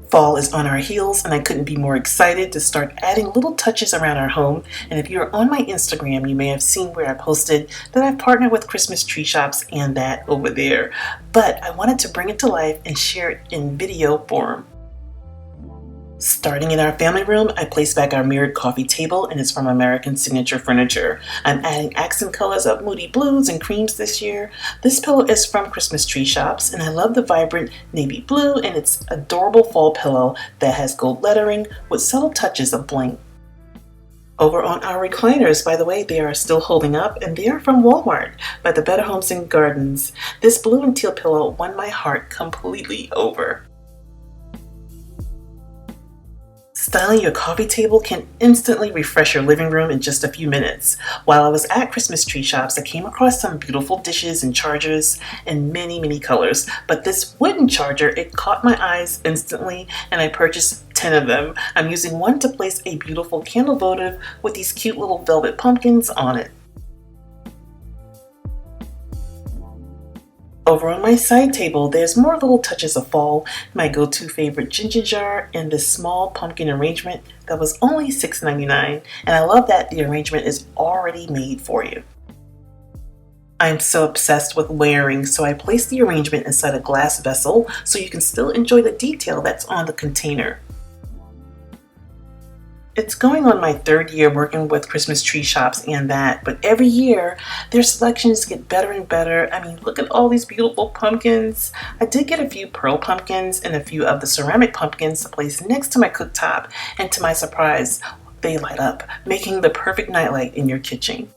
Fall is on our heels, and I couldn't be more excited to start adding little touches around our home. And if you're on my Instagram, you may have seen where I posted that I've partnered with Christmas tree shops and that over there. But I wanted to bring it to life and share it in video form. Starting in our family room, I placed back our mirrored coffee table, and it's from American Signature Furniture. I'm adding accent colors of moody blues and creams this year. This pillow is from Christmas Tree Shops, and I love the vibrant navy blue and its adorable fall pillow that has gold lettering with subtle touches of bling. Over on our recliners, by the way, they are still holding up, and they are from Walmart by the Better Homes and Gardens. This blue and teal pillow won my heart completely over. Styling your coffee table can instantly refresh your living room in just a few minutes. While I was at Christmas Tree Shops, I came across some beautiful dishes and chargers in many colors. But this wooden charger, it caught my eyes instantly, and I purchased 10 of them. I'm using one to place a beautiful candle votive with these cute little velvet pumpkins on it. Over on my side table, there's more little touches of fall, my go-to favorite ginger jar, and this small pumpkin arrangement that was only $6.99, and I love that the arrangement is already made for you. I'm so obsessed with layering, so I placed the arrangement inside a glass vessel so you can still enjoy the detail that's on the container. It's going on my third year working with Christmas Tree Shops and that, but every year their selections get better and better. I mean, look at all these beautiful pumpkins. I did get a few pearl pumpkins and a few of the ceramic pumpkins to place next to my cooktop, and to my surprise, they light up, making the perfect nightlight in your kitchen.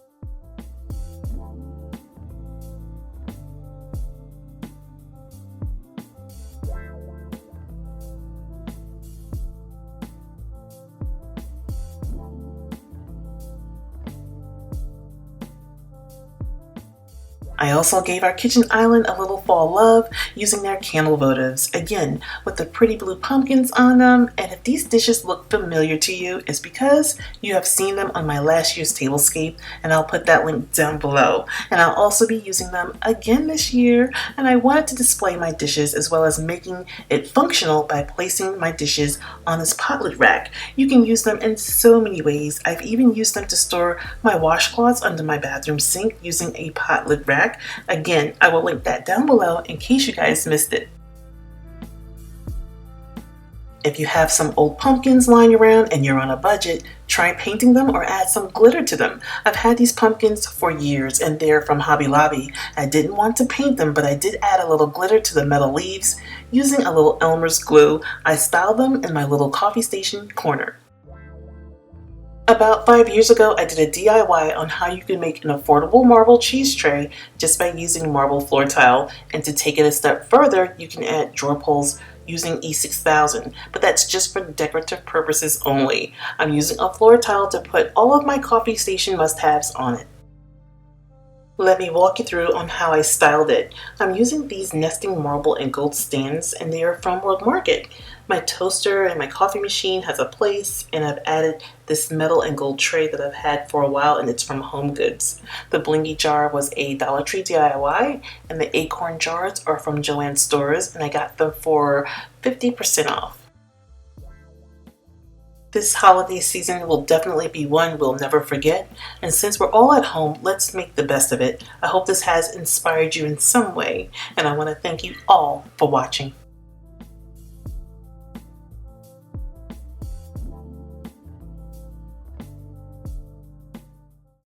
I also gave our kitchen island a little fall love using their candle votives, again with the pretty blue pumpkins on them. And if these dishes look familiar to you, it's because you have seen them on my last year's Tablescape, and I'll put that link down below. And I'll also be using them again this year, and I wanted to display my dishes as well as making it functional by placing my dishes on this potlet rack. You can use them in so many ways. I've even used them to store my washcloths under my bathroom sink using a potlet rack. Again, I will link that down below in case you guys missed it. If you have some old pumpkins lying around and you're on a budget, try painting them or add some glitter to them. I've had these pumpkins for years and they're from Hobby Lobby. I didn't want to paint them, but I did add a little glitter to the metal leaves. Using a little Elmer's glue, I styled them in my little coffee station corner. About 5 years ago, I did a DIY on how you can make an affordable marble cheese tray just by using marble floor tile. And to take it a step further, you can add drawer pulls using E6000, but that's just for decorative purposes only. I'm using a floor tile to put all of my coffee station must-haves on it. Let me walk you through on how I styled it. I'm using these nesting marble and gold stands, and they are from World Market. My toaster and my coffee machine has a place, and I've added this metal and gold tray that I've had for a while, and it's from Home Goods. The blingy jar was a Dollar Tree DIY, and the acorn jars are from Joann's Stores, and I got them for 50% off. This holiday season will definitely be one we'll never forget, and since we're all at home, let's make the best of it. I hope this has inspired you in some way, and I want to thank you all for watching.